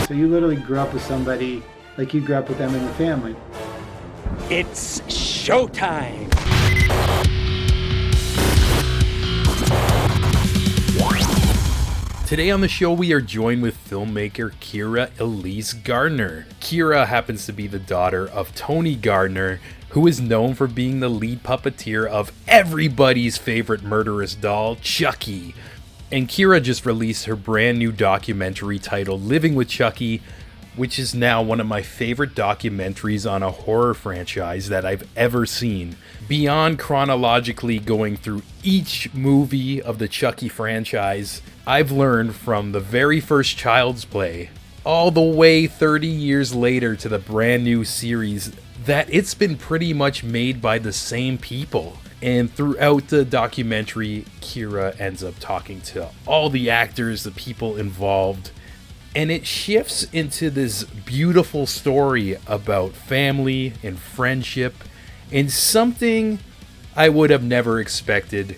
So you literally grew up with somebody like you grew up with them in the family. It's showtime! Today on the show, we are joined with filmmaker Kyra Elise Gardner. Kyra happens to be the daughter of Tony Gardner, who is known for being the lead puppeteer of everybody's favorite murderous doll, Chucky. And Kyra just released her brand new documentary titled Living with Chucky, which is now one of my favorite documentaries on a horror franchise that I've ever seen. Beyond chronologically going through each movie of the Chucky franchise, I've learned from the very first Child's Play all the way 30 years later to the brand new series that it's been pretty much made by the same people. And throughout the documentary, Kyra ends up talking to all the actors, the people involved, and it shifts into this beautiful story about family and friendship and something I would have never expected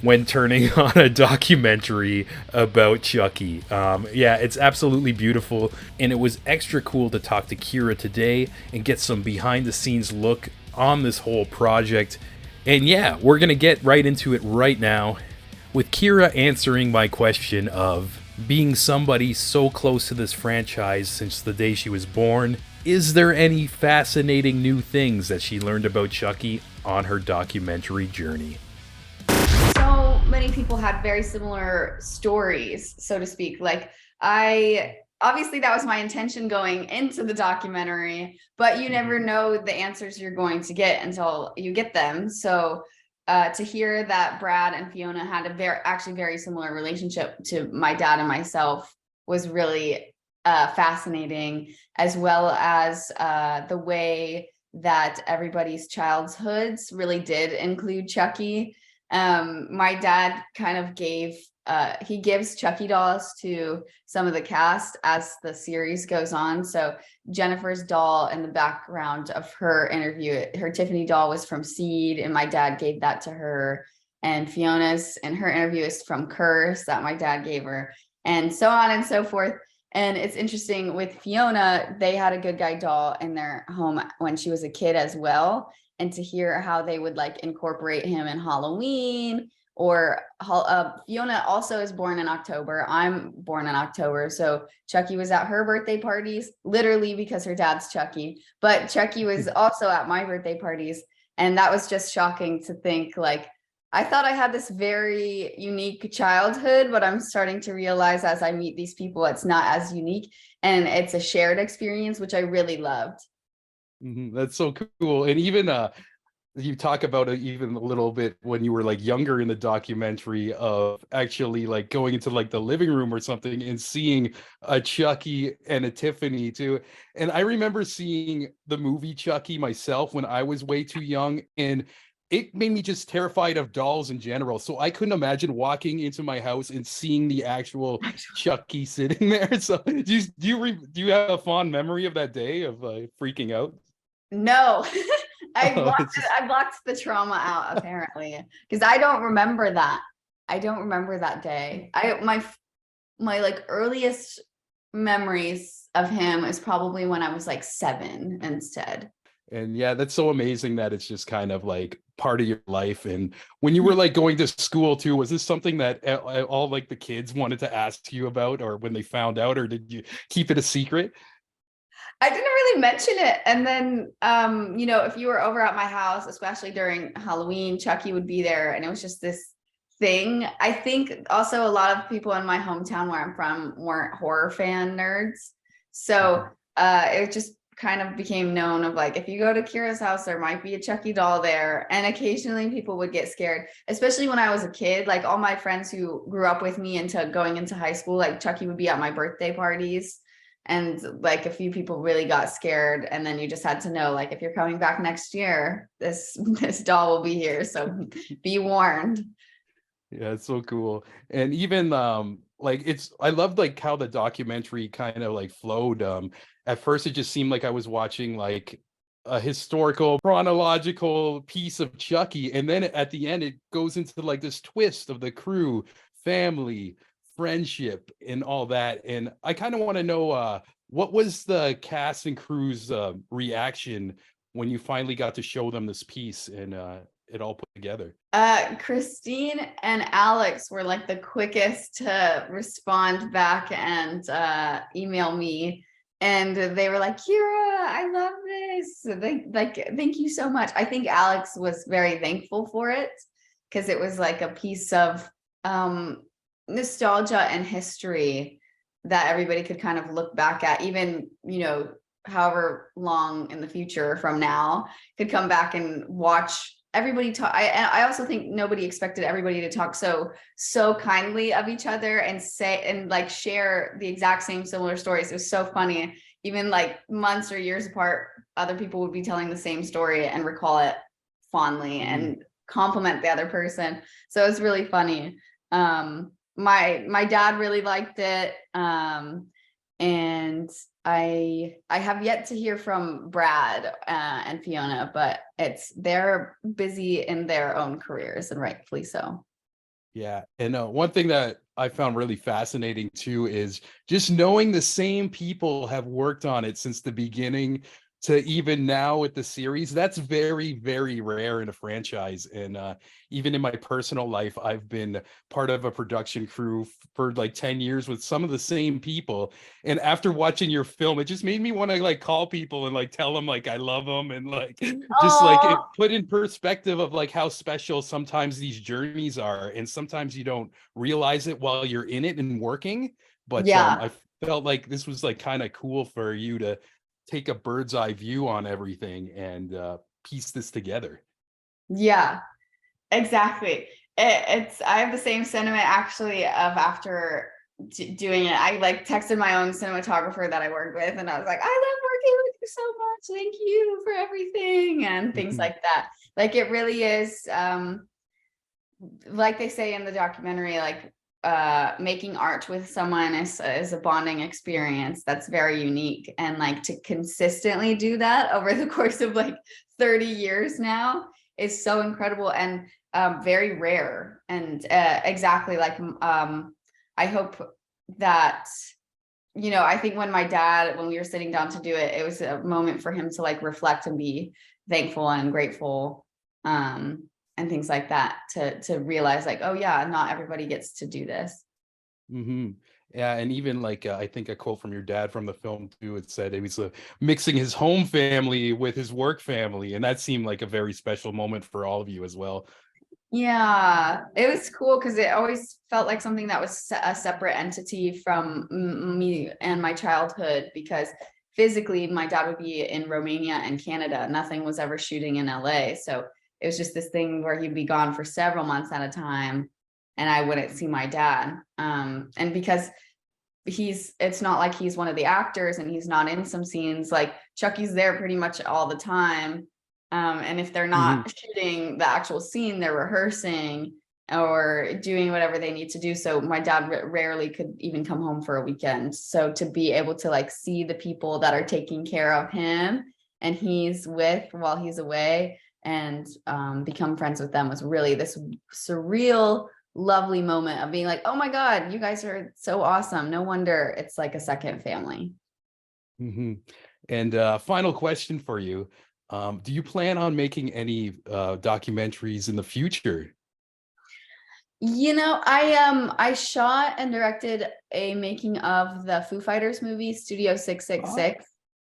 when turning on a documentary about Chucky. Yeah, it's absolutely beautiful, and it was extra cool to talk to Kyra today and get some behind the scenes look on this whole project. And yeah, we're gonna get right into it right now with Kyra answering my question of being somebody so close to this franchise since the day she was born. Is there any fascinating new things that she learned about Chucky on her documentary journey? So many people had very similar stories, so to speak. Like, obviously that was my intention going into the documentary, but you never know the answers you're going to get until you get them. So to hear that Brad and Fiona had a very similar relationship to my dad and myself was really fascinating, as well as the way that everybody's childhoods really did include Chucky. My dad kind of gives Chucky dolls to some of the cast as the series goes on. So Jennifer's doll in the background of her interview, her Tiffany doll was from Seed, and my dad gave that to her. And Fiona's and her interview is from Curse that my dad gave her, and so on and so forth. And it's interesting with Fiona, they had a good guy doll in their home when she was a kid as well. And to hear how they would like incorporate him in Halloween, or Fiona also is born in October. I'm born in October. So Chucky was at her birthday parties, literally because her dad's Chucky, but Chucky was also at my birthday parties. And that was just shocking to think, like, I thought I had this very unique childhood, but I'm starting to realize as I meet these people, it's not as unique, and it's a shared experience, which I really loved. That's so cool. And even you talk about it even a little bit when you were like younger in the documentary of actually like going into like the living room or something and seeing a Chucky and a Tiffany too. And I remember seeing the movie Chucky myself when I was way too young, and it made me just terrified of dolls in general. So I couldn't imagine walking into my house and seeing the actual Chucky sitting there. So do you have a fond memory of that day of freaking out? No, Oh, it's just, I blocked the trauma out apparently, because I don't remember that. I don't remember that day. My like earliest memories of him is probably when I was like 7 instead. and yeah, that's so amazing that it's just kind of like part of your life. And when you were like going to school too, was this something that all like the kids wanted to ask you about, or when they found out, or did you keep it a secret? I didn't really mention it. And then, if you were over at my house, especially during Halloween, Chucky would be there. And it was just this thing. I think also a lot of people in my hometown where I'm from weren't horror fan nerds. So it just kind of became known of like, if you go to Kira's house, there might be a Chucky doll there. And occasionally people would get scared, especially when I was a kid. Like all my friends who grew up with me into going into high school, like Chucky would be at my birthday parties. And like a few people really got scared, and then you just had to know, like, if you're coming back next year, this doll will be here, so be warned. Yeah, it's so cool. And even like I loved like how the documentary kind of like flowed. At first it just seemed like I was watching like a historical chronological piece of Chucky, and then at the end it goes into like this twist of the crew, family, friendship and all that. And I kind of want to know what was the cast and crew's reaction when you finally got to show them this piece and it all put together? Christine and Alex were like the quickest to respond back and email me. And they were like, Kyra, I love this. Thank you so much. I think Alex was very thankful for it because it was like a piece of nostalgia and history that everybody could kind of look back at, even, however long in the future from now, could come back and watch everybody talk. I also think nobody expected everybody to talk so kindly of each other and say and like share the exact same similar stories. It was so funny. Even like months or years apart, other people would be telling the same story and recall it fondly and compliment the other person. So it was really funny. My dad really liked it. And I have yet to hear from Brad and Fiona, but they're busy in their own careers, and rightfully so. Yeah. And one thing that I found really fascinating too is just knowing the same people have worked on it since the beginning to even now with the series. That's very, very rare in a franchise. And even in my personal life, I've been part of a production crew for like 10 years with some of the same people. And after watching your film, it just made me want to like call people and like tell them like I love them, and like just like it put in perspective of like how special sometimes these journeys are. And sometimes you don't realize it while you're in it and working. But Yeah. I felt like this was like kind of cool for you to take a bird's eye view on everything and piece this together. Yeah, exactly. I have the same sentiment actually of after doing it. I like texted my own cinematographer that I worked with, and I was like, I love working with you so much. Thank you for everything and things like that. Like it really is, like they say in the documentary, like making art with someone is a bonding experience that's very unique, and like to consistently do that over the course of like 30 years now is so incredible and very rare. And exactly like I hope that I think when we were sitting down to do it, it was a moment for him to like reflect and be thankful and grateful and things like that, to realize like, oh yeah, not everybody gets to do this. Yeah, and even like I think a quote from your dad from the film too, it said he was mixing his home family with his work family, and that seemed like a very special moment for all of you as well. Yeah, it was cool because it always felt like something that was a separate entity from me and my childhood, because physically my dad would be in Romania and Canada. Nothing was ever shooting in LA. So it was just this thing where he'd be gone for several months at a time and I wouldn't see my dad. And because it's not like he's one of the actors and he's not in some scenes, like Chucky's there pretty much all the time. And if they're not shooting the actual scene, they're rehearsing or doing whatever they need to do. So my dad rarely could even come home for a weekend. So to be able to like see the people that are taking care of him and he's with while he's away, and become friends with them, was really this surreal, lovely moment of being like, oh my God, you guys are so awesome. No wonder it's like a second family. And final question for you. Do you plan on making any documentaries in the future? I shot and directed a making of the Foo Fighters movie, Studio 666.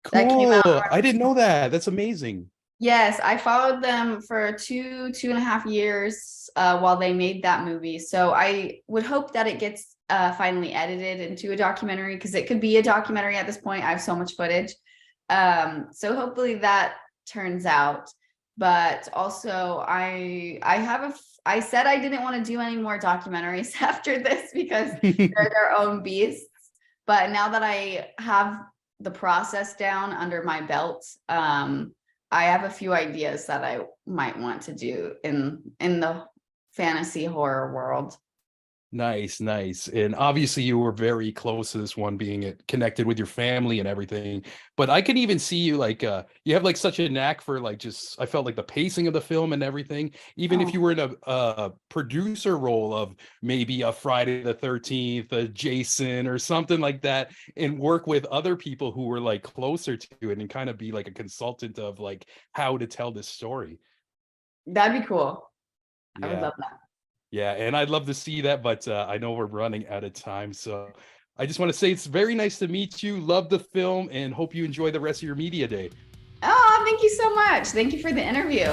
Cool. That came out. I didn't know that. That's amazing. Yes, I followed them for 2.5 years while they made that movie. So I would hope that it gets finally edited into a documentary, because it could be a documentary at this point. I have so much footage. So hopefully that turns out. But also I said I didn't want to do any more documentaries after this because they're their own beasts. But now that I have the process down under my belt, I have a few ideas that I might want to do in the fantasy horror world. Nice, nice. And obviously you were very close to this one, being connected with your family and everything. But I can even see you like you have like such a knack for like just I felt like the pacing of the film and everything. Even if Oh, you were in a producer role of maybe a Friday the 13th, a Jason or something like that, and work with other people who were like closer to it and kind of be like a consultant of like how to tell this story. that'd be cool. I would Yeah. love that. Yeah, and I'd love to see that, but I know we're running out of time. So I just want to say it's very nice to meet you. Love the film and hope you enjoy the rest of your media day. Oh, thank you so much. Thank you for the interview.